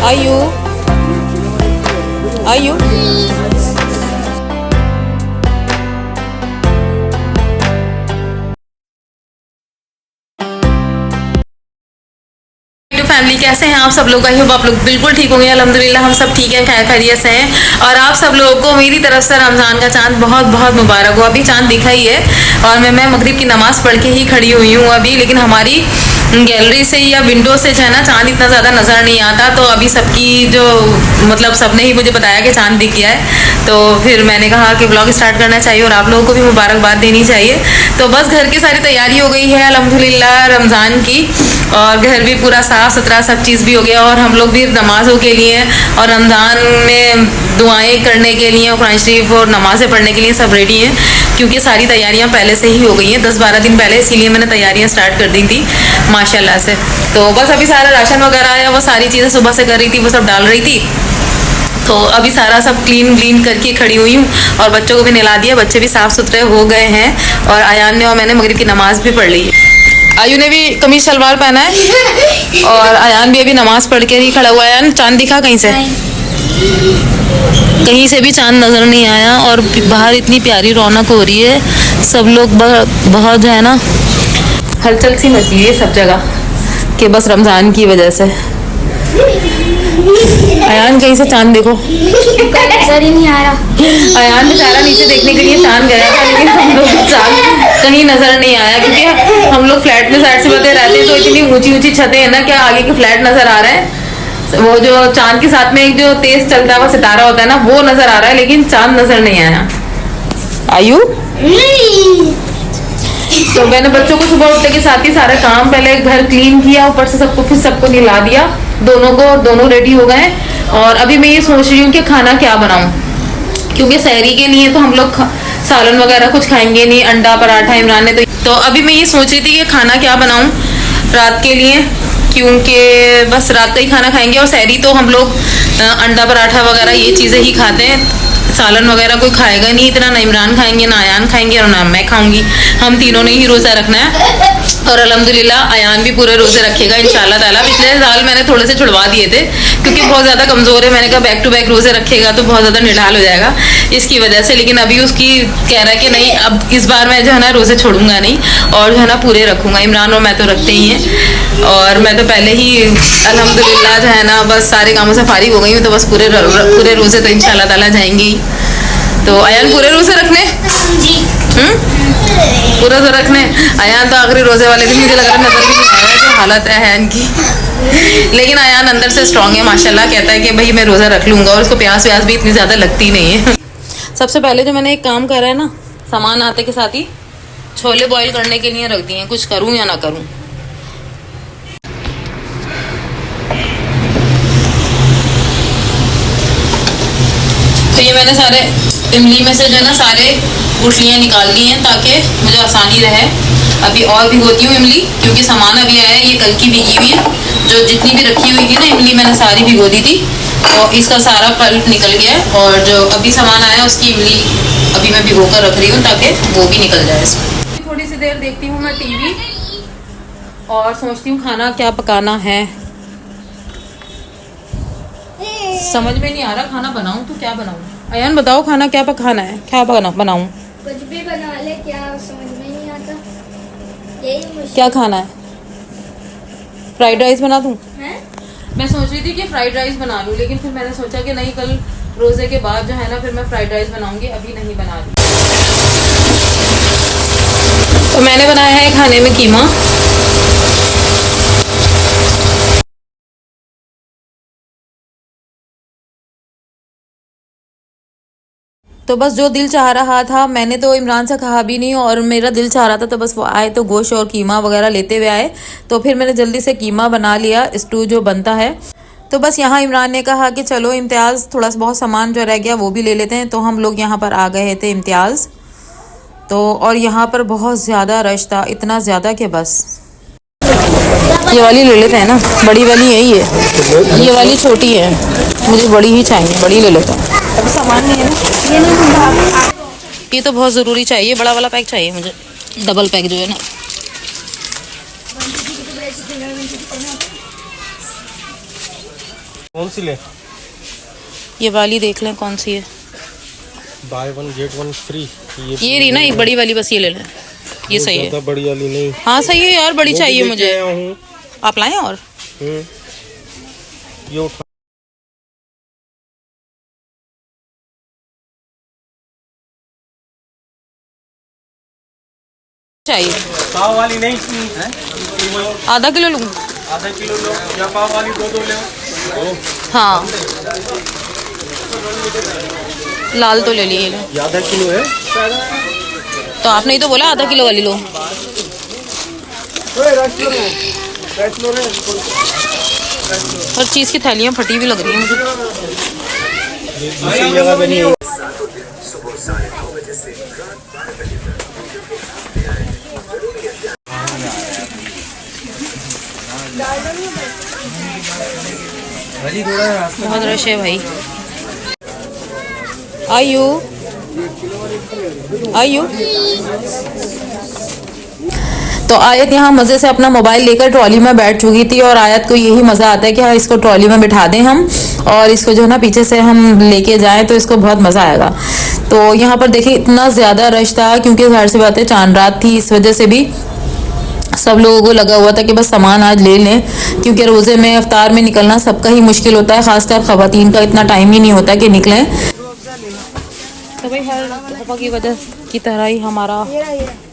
आयु आयु फैमिली कैसे हैं आप सब लोग? आई होप आप लोग बिल्कुल ठीक होंगे। अल्हम्दुलिल्लाह हम सब ठीक हैं, खैरियत से हैं। और आप सब लोगों को मेरी तरफ से रमज़ान का चांद बहुत बहुत मुबारक हो। अभी चांद दिखा ही है और मैं मगरिब की नमाज़ पढ़ के ही खड़ी हुई हूँ अभी, लेकिन हमारी गैलरी से या विंडो से जो है ना चांद इतना ज़्यादा नज़र नहीं आता। तो अभी सबकी जो मतलब सबने ही मुझे बताया कि चांद दिख गया है, तो फिर मैंने कहा कि ब्लॉग स्टार्ट करना चाहिए और आप लोगों को भी मुबारकबाद देनी चाहिए। तो बस घर की सारी तैयारी हो गई है अल्हम्दुलिल्लाह रमज़ान की, और घर भी पूरा साफ़ सुथरा सब चीज़ भी हो गया, और हम लोग भी नमाज़ों के लिए और रमज़ान में दुआएं करने के लिए, कुरान शरीफ और नमाज़ें पढ़ने के लिए सब रेडी हैं, क्योंकि सारी तैयारियां पहले से ही हो गई हैं 10-12 दिन पहले, इसीलिए मैंने तैयारियां स्टार्ट कर दी थी माशाल्लाह से। तो बस अभी सारा राशन वगैरह आया, वो सारी चीज़ें सुबह से कर रही थी, वो सब डाल रही थी। तो अभी सारा सब क्लीन करके खड़ी हुई हूँ, और बच्चों को भी नहला दिया, बच्चे भी साफ़ सुथरे हो गए हैं, और अयान ने और मैंने मगरिब की नमाज़ भी पढ़ ली है। आयु ने भी कमीज शलवार पहना है, और अयान भी अभी नमाज पढ़ के ही खड़ा हुआ है। अयान चांद दिखा कहीं से? कहीं से भी चांद नज़र नहीं आया, और बाहर इतनी प्यारी रौनक हो रही है, सब लोग बहुत जो है ना हलचल सी मची है सब जगह कि बस रमज़ान की वजह से। अयान कहीं से चांद देखो, नजर ही नहीं आ रहा। अयान बेचारा नीचे देखने के लिए चांद गया था, लेकिन हम लोग चांद कहीं नजर नहीं आया, क्योंकि हम लोग फ्लैट में साइड से बते रहते हैं, तो इतनी ऊंची ऊंची छतें हैं ना, क्या आगे के फ्लैट नजर आ रहा है। वो जो चांद के साथ में एक जो तेज चलता हुआ सितारा होता है ना, वो नजर आ रहा है, लेकिन चांद नजर नहीं आया। आयु तो मैंने बच्चों को सुबह उठने के साथ ही सारा काम, पहले घर क्लीन किया, ऊपर से सबको फिर सबको नहला दिया, दोनों रेडी हो गए। और अभी मैं ये सोच रही हूँ कि खाना क्या बनाऊं, क्योंकि सहरी के लिए तो हम लोग सालन वगैरह कुछ खाएंगे नहीं, अंडा पराठा इमरान ने तो अभी मैं ये सोच रही थी कि खाना क्या बनाऊं रात के लिए, क्योंकि बस रात का ही खाना खाएंगे, और सहरी तो हम लोग अंडा पराठा वगैरह ये चीज़ें ही खाते हैं, सालन वगैरह कोई खाएगा नहीं इतना, ना इमरान खाएंगे, ना अयान खाएंगे, और ना मैं खाऊंगी। हम तीनों ने ही रोज़ा रखना है, और अल्हम्दुलिल्लाह अयान भी पूरे रोज़े रखेगा इंशाल्लाह ताला। पिछले साल मैंने थोड़े से छुड़वा दिए थे, क्योंकि बहुत ज़्यादा कमज़ोर है, मैंने कहा बैक टू बैक रोज़े रखेगा तो बहुत ज़्यादा निढाल हो जाएगा इसकी वजह से। लेकिन अभी उसकी कह रहा है कि नहीं, अब इस बार मैं जो है ना रोज़े छोड़ूंगा नहीं, और जो है ना पूरे रखूँगा। इमरान और मैं तो रखते ही हैं, और मैं तो पहले ही अल्हम्दुलिल्लाह जो है ना बस सारे कामों से फारिग हो गई हूँ, तो बस पूरे रोज़े तो इंशाल्लाह ताला जाएंगे ही। तो अयान पूरे रोज़े रखने पूरा तो रखने। अयान तो आखिरी रोज़े वाले दिन मुझे लग रहा है नजर भी नहीं आया जो हालत है अयान की, लेकिन अयान अंदर से स्ट्रांग है माशाल्लाह, कहता है कि भाई मैं रोज़ा रख लूँगा, और उसको प्यास व्यास भी इतनी ज़्यादा लगती नहीं है। सबसे पहले जो मैंने एक काम करा है ना, सामान आते के साथ ही छोले बॉईल करने के लिए रख दिए हैं, कुछ करूँ या ना करूँ। तो ये मैंने सारे इमली में से जो है ना सारे गुठलियाँ निकाल ली हैं, ताकि मुझे आसानी रहे। अभी और भिगोती हूँ इमली, क्योंकि सामान अभी आया है, ये कल की भिगी हुई है, जो जितनी भी रखी हुई थी ना इमली मैंने सारी भिगो दी थी, तो इसका सारा पल्प निकल गया है, और जो अभी सामान आया है उसकी इमली अभी मैं भिगो कर रख रही हूँ, ताकि वो भी निकल जाए इसमें। थोड़ी सी देर देखती हूँ मैं टीवी, और सोचती हूँ खाना क्या पकाना है, समझ में नहीं आ रहा खाना बनाऊं तो क्या बनाऊं। अयान बताओ खाना क्या पकाना है, क्या बनाऊं? कुछ भी बना ले, क्या समझ में नहीं आता, यही मुश्किल। क्या खाना है? फ्राइड राइस बना दूं? हैं? मैं सोच रही थी कि फ्राइड राइस बना लूं, लेकिन फिर मैंने सोचा कि नहीं, कल रोजे के बाद जो है ना फिर मैं फ्राइड राइस बनाऊंगी, अभी नहीं बना रही। तो मैंने बनाया है खाने में कीमा, तो बस जो दिल चाह रहा था, मैंने तो इमरान से कहा भी नहीं, और मेरा दिल चाह रहा था, तो बस वो आए तो गोश्त और कीमा वगैरह लेते हुए आए, तो फिर मैंने जल्दी से कीमा बना लिया, स्टू जो बनता है। तो बस यहाँ इमरान ने कहा कि चलो इम्तियाज़ थोड़ा सा बहुत सामान जो रह गया वो भी ले लेते हैं, तो हम लोग यहाँ पर आ गए थे इम्तियाज़। तो और यहाँ पर बहुत ज़्यादा रश था, इतना ज़्यादा कि बस ये वाली ले लेते हैं ना, बड़ी वाली है ये वाली छोटी है, मुझे बड़ी ही चाहिए, बड़ी ले लेते हैं। अब सामान नहीं है ना, ये तो बहुत ज़रूरी चाहिए, बड़ा वाला पैक चाहिए मुझे, डबल पैक जो है ना। कौन सी ले? ये वाली देख लें कौन सी है। By one get one free. ये रही ना, एक बड़ी वाली, बस ये ले लें, ये सही है। ज़्यादा बड़ी वाली नहीं। हाँ सही है यार, बड़ी वो भी चाहिए लेके मुझे। आया हूँ। आप लाएं और ये उठा। चाहिए। पाव वाली नहीं है? आधा किलो लूँ? आधा किलो लो या पाव वाली दो लो। हाँ लाल तो ले लिए लो। ये आधा किलो है। तो आपने ही तो बोला आधा किलो वाली लो। हर चीज़ की थैलियाँ फटी भी लग रही हैं मुझे। दूसरी जगह पे नहीं है। बहुत रश है भाई। आयु आयु तो आयत यहाँ मज़े से अपना मोबाइल लेकर ट्रॉली में बैठ चुकी थी और आयत को यही मज़ा आता है कि हाँ इसको ट्रॉली में बिठा दें हम और इसको जो है ना पीछे से हम लेके जाएं तो इसको बहुत मज़ा आएगा। तो यहाँ पर देखिए इतना ज़्यादा रश था क्योंकि जाहिर सी बात है चांद रात थी, इस वजह से भी सब लोगों को लगा हुआ था कि बस सामान आज ले लें, क्योंकि रोज़े में इफ्तार में निकलना सबका ही मुश्किल होता है, ख़ासकर ख़वातीन का इतना टाइम ही नहीं होता कि निकलें। तो भाई हर दफ़ा की वजह की तरह ही हमारा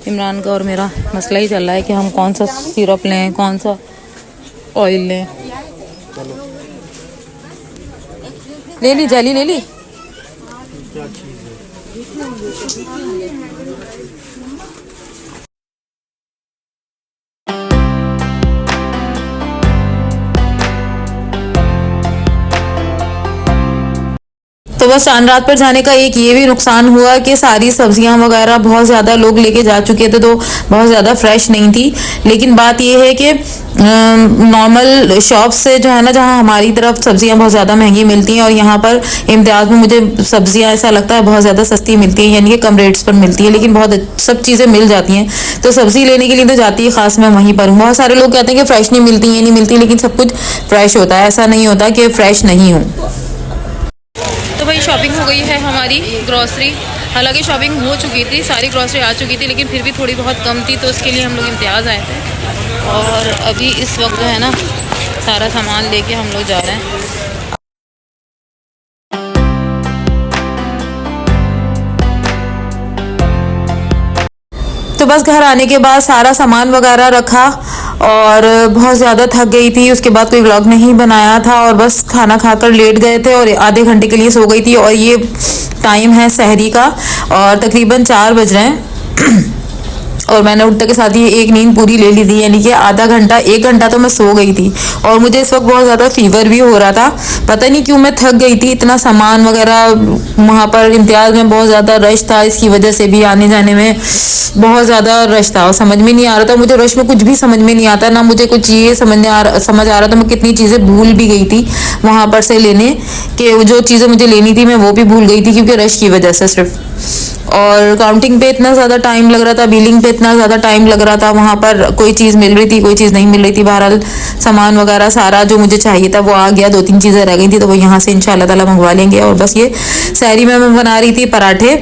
इमरान का और मेरा मसला ही चल रहा है कि हम कौन सा सिरप लें, कौन सा ऑयल लें। ले ली जेली ले ली। तो बस चांद रात पर जाने का एक ये भी नुकसान हुआ कि सारी सब्जियां वगैरह बहुत ज़्यादा लोग लेके जा चुके थे तो बहुत ज़्यादा फ्रेश नहीं थी। लेकिन बात ये है कि नॉर्मल शॉप से जो है ना, जहाँ हमारी तरफ सब्जियां बहुत ज़्यादा महंगी मिलती हैं और यहाँ पर इम्तियाज़ में मुझे सब्जियां ऐसा लगता है बहुत ज़्यादा सस्ती मिलती हैं, यानी कि कम रेट्स पर मिलती है, लेकिन बहुत सब चीज़ें मिल जाती हैं। तो सब्ज़ी लेने के लिए तो जाती है ख़ास मैं वहीं पर हूँ। बहुत सारे लोग कहते हैं कि फ़्रेश नहीं मिलती, ये नहीं मिलती, लेकिन सब कुछ फ़्रेश होता है, ऐसा नहीं होता कि फ़्रेश नहीं हो। तो भाई शॉपिंग हो गई है हमारी, ग्रॉसरी, हालांकि शॉपिंग हो चुकी थी, सारी ग्रॉसरी आ चुकी थी, लेकिन फिर भी थोड़ी बहुत कम थी, तो उसके लिए हम लोग इम्तियाज़ आए थे और अभी इस वक्त जो है ना सारा सामान लेके हम लोग जा रहे हैं। तो बस घर आने के बाद सारा सामान वगैरह रखा और बहुत ज़्यादा थक गई थी, उसके बाद कोई व्लॉग नहीं बनाया था और बस खाना खाकर लेट गए थे और आधे घंटे के लिए सो गई थी। और ये टाइम है सहरी का और तकरीबन 4 बज रहे हैं और मैंने उठते के साथ ही एक नींद पूरी ले ली थी, यानी कि आधा घंटा 1 घंटा तो मैं सो गई थी। और मुझे इस वक्त बहुत ज़्यादा फीवर भी हो रहा था, पता नहीं क्यों मैं थक गई थी, इतना सामान वगैरह वहाँ पर इम्तियाज़ में बहुत ज़्यादा रश था, इसकी वजह से भी आने जाने में बहुत ज़्यादा रश था और समझ में नहीं आ रहा था, मुझे रश में कुछ भी समझ में नहीं आता, ना मुझे कुछ ये समझ आ रहा था। मैं कितनी चीज़ें भूल भी गई थी वहाँ पर से लेने, कि जो चीज़ें मुझे लेनी थी मैं वो भी भूल गई थी क्योंकि रश की वजह से सिर्फ। और काउंटिंग पे इतना ज़्यादा टाइम लग रहा था, बिलिंग पे इतना ज़्यादा टाइम लग रहा था, वहाँ पर कोई चीज़ मिल रही थी, कोई चीज़ नहीं मिल रही थी। बहरहाल सामान वगैरह सारा जो मुझे चाहिए था वो आ गया, 2-3 चीज़ें रह गई थी तो वो यहाँ से इंशाल्लाह ताला मंगवा लेंगे। और बस ये सहरी में मैं बना रही थी पराठे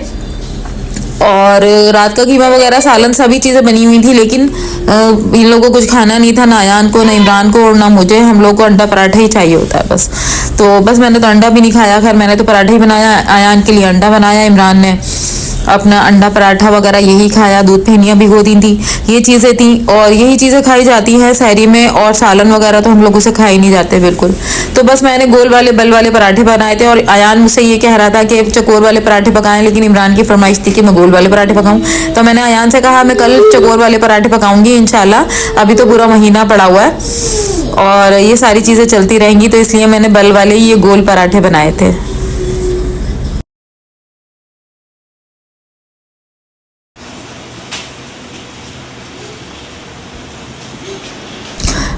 और रात का कीमा वगैरह सालन सभी चीज़ें बनी हुई थी, लेकिन इन लोगों को कुछ खाना नहीं था, ना अयान को, ना इमरान को और ना मुझे। हम लोग को अंडा पराठा ही चाहिए होता है बस। तो बस मैंने तो अंडा भी नहीं खाया, खैर मैंने तो पराठा ही बनाया, अयान के लिए अंडा बनाया, इमरान ने अपना अंडा पराठा वगैरह यही खाया, दूध फेनियाँ भिगो दी थी, ये चीज़ें थी और यही चीज़ें खाई जाती हैं सहरी में। और सालन वगैरह तो हम लोगों से खाए नहीं जाते बिल्कुल। तो बस मैंने गोल वाले बल वाले पराठे बनाए थे और अयान मुझसे ये कह रहा था कि चकोर वाले पराठे पकाएं, लेकिन इमरान की फरमाइश थी कि मैं गोल वाले पराठे पकाऊं। तो मैंने अयान से कहा मैं कल चकोर वाले पराठे पकाऊंगी इंशाल्लाह, अभी तो पूरा महीना पड़ा हुआ है और ये सारी चीज़ें चलती रहेंगी, तो इसलिए मैंने बल वाले ये गोल पराठे बनाए थे।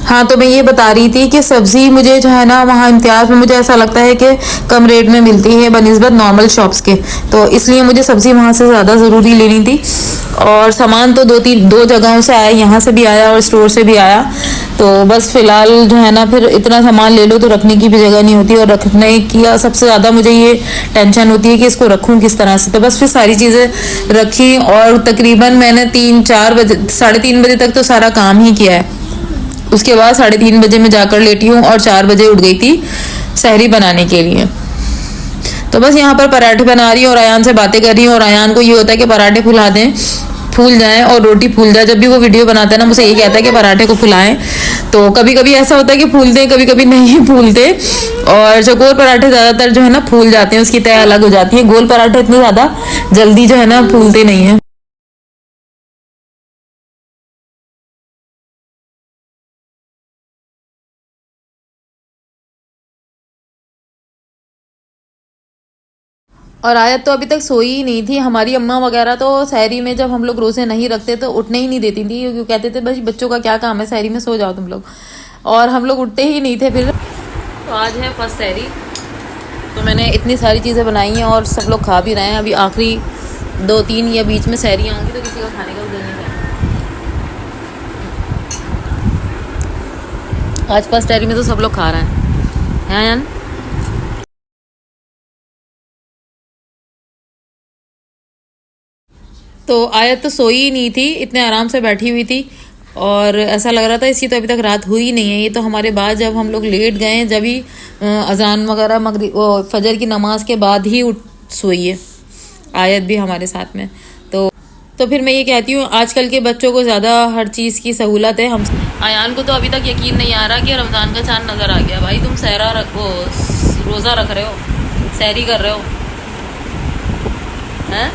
हाँ, तो मैं ये बता रही थी कि सब्ज़ी मुझे जो है ना वहाँ इम्तियाज़ में मुझे ऐसा लगता है कि कम रेट में मिलती है बनिस्बत नॉर्मल शॉप्स के, तो इसलिए मुझे सब्ज़ी वहाँ से ज़्यादा ज़रूरी लेनी थी। और सामान तो दो जगहों से आया, यहाँ से भी आया और स्टोर से भी आया। तो बस फ़िलहाल जो है ना फिर इतना सामान ले लो तो रखने की भी जगह नहीं होती, और रखने की सबसे ज़्यादा मुझे ये टेंशन होती है कि इसको रखूँ किस तरह से। तो बस फिर सारी चीज़ें रखी और तकरीबन मैंने 3-4 बजे 3:30 बजे तक तो सारा काम ही किया है। उसके बाद 3:30 बजे मैं जाकर लेटी हूँ और 4 बजे उठ गई थी सहरी बनाने के लिए। तो बस यहाँ पर पराठे बना रही हूँ और अयान से बातें कर रही हूँ। और अयान को ये होता है कि पराठे फुला दें, फूल जाएं और रोटी फूल जाए। जब भी वो वीडियो बनाता है ना मुझे ये कहता है कि पराठे को फुलाएं। तो कभी कभी ऐसा होता है कि फूलते हैं, कभी कभी नहीं फूलते। और चकोर पराठे ज़्यादातर जो है ना फूल जाते हैं, उसकी तय अलग हो जाती है। गोल पराठे इतने ज़्यादा जल्दी जो है ना फूलते नहीं हैं। और आयत तो अभी तक सोई ही नहीं थी। हमारी अम्मा वगैरह तो सहरी में जब हम लोग रोज़े नहीं रखते तो उठने ही नहीं देती थी, क्योंकि कहते थे भाई बच्चों का क्या काम है, सहरी में सो जाओ तुम लोग। और हम लोग उठते ही नहीं थे। फिर तो आज है फर्स्ट सहरी, तो मैंने इतनी सारी चीज़ें बनाई हैं और सब लोग खा भी रहे हैं। अभी आखिरी 2-3 या बीच में सहरियाँ होंगी तो किसी का खाने का दिल नहीं है। आज फर्स्ट सहरी में तो सब लोग खा रहे हैं यान। तो आयत तो सोई ही नहीं थी, इतने आराम से बैठी हुई थी और ऐसा लग रहा था इसकी तो अभी तक रात हुई नहीं है। ये तो हमारे बाद जब हम लोग लेट गए, जब ही अजान वगैरह फजर की नमाज के बाद ही उठ सोई है आयत भी हमारे साथ में। तो फिर मैं ये कहती हूँ आजकल के बच्चों को ज़्यादा हर चीज़ की सहूलत है। हम अयान को तो अभी तक यकीन नहीं आ रहा कि रमज़ान का चाँद नज़र आ गया। भाई तुम रोज़ा रख रहे हो, सहरी कर रहे हो हैं,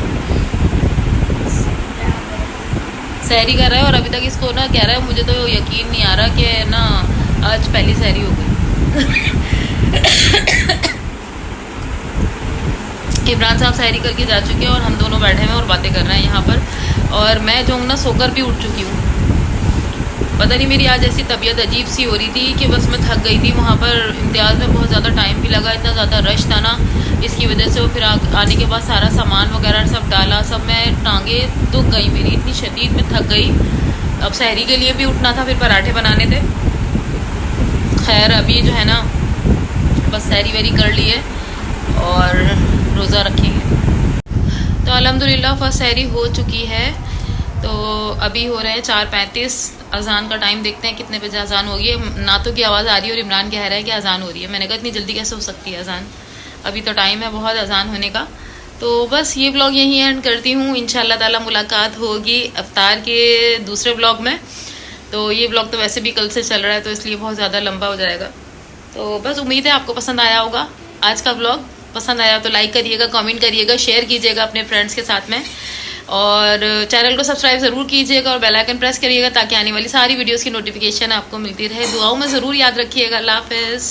सहरी कर रहा है और अभी तक इसको ना कह रहा है मुझे तो यकीन नहीं आ रहा कि ना आज पहली सहरी हो गई। इमरान साहब सहरी करके जा चुके हैं और हम दोनों बैठे हैं और बातें कर रहे हैं यहाँ पर। और मैं जो हूँ ना सोकर भी उठ चुकी हूँ। पता नहीं मेरी आज ऐसी तबीयत अजीब सी हो रही थी कि बस मैं थक गई थी। वहाँ पर इम्तियाज़ में बहुत ज़्यादा टाइम भी लगा, इतना ज़्यादा रश था ना, इसकी वजह से वो फिर आने के बाद सारा सामान वगैरह सब डाला, सब मैं टांगे दुख गई मेरी, इतनी शदीद में थक गई। अब सहरी के लिए भी उठना था, फिर पराठे बनाने थे। खैर अभी जो है ना बस सहरी वेरी कर लिए और रोज़ा रखेंगे। तो अल्हम्दुलिल्लाह फर्स्ट सहरी हो चुकी है। तो अभी हो रहे हैं 4:35। अजान का टाइम देखते हैं कितने बजे अजान होगी। नातों की आवाज़ आ रही है और इमरान कह रहा है कि अजान हो रही है। मैंने कहा इतनी जल्दी कैसे हो सकती है अजान, अभी तो टाइम है बहुत अजान होने का। तो बस ये व्लॉग यहीं एंड करती हूँ। इंशाल्लाह ताला मुलाकात होगी अफ्तार के दूसरे व्लॉग में। तो ये व्लॉग तो वैसे भी कल से चल रहा है तो इसलिए बहुत ज़्यादा लंबा हो जाएगा। तो बस उम्मीद है आपको पसंद आया होगा आज का व्लॉग। पसंद आया तो लाइक करिएगा, कमेंट करिएगा, शेयर कीजिएगा अपने फ्रेंड्स के साथ में, और चैनल को सब्सक्राइब ज़रूर कीजिएगा और बेल आइकन प्रेस करिएगा ताकि आने वाली सारी वीडियोस की नोटिफिकेशन आपको मिलती रहे। दुआओं में ज़रूर याद रखिएगा। अल्लाह हाफ़िज़।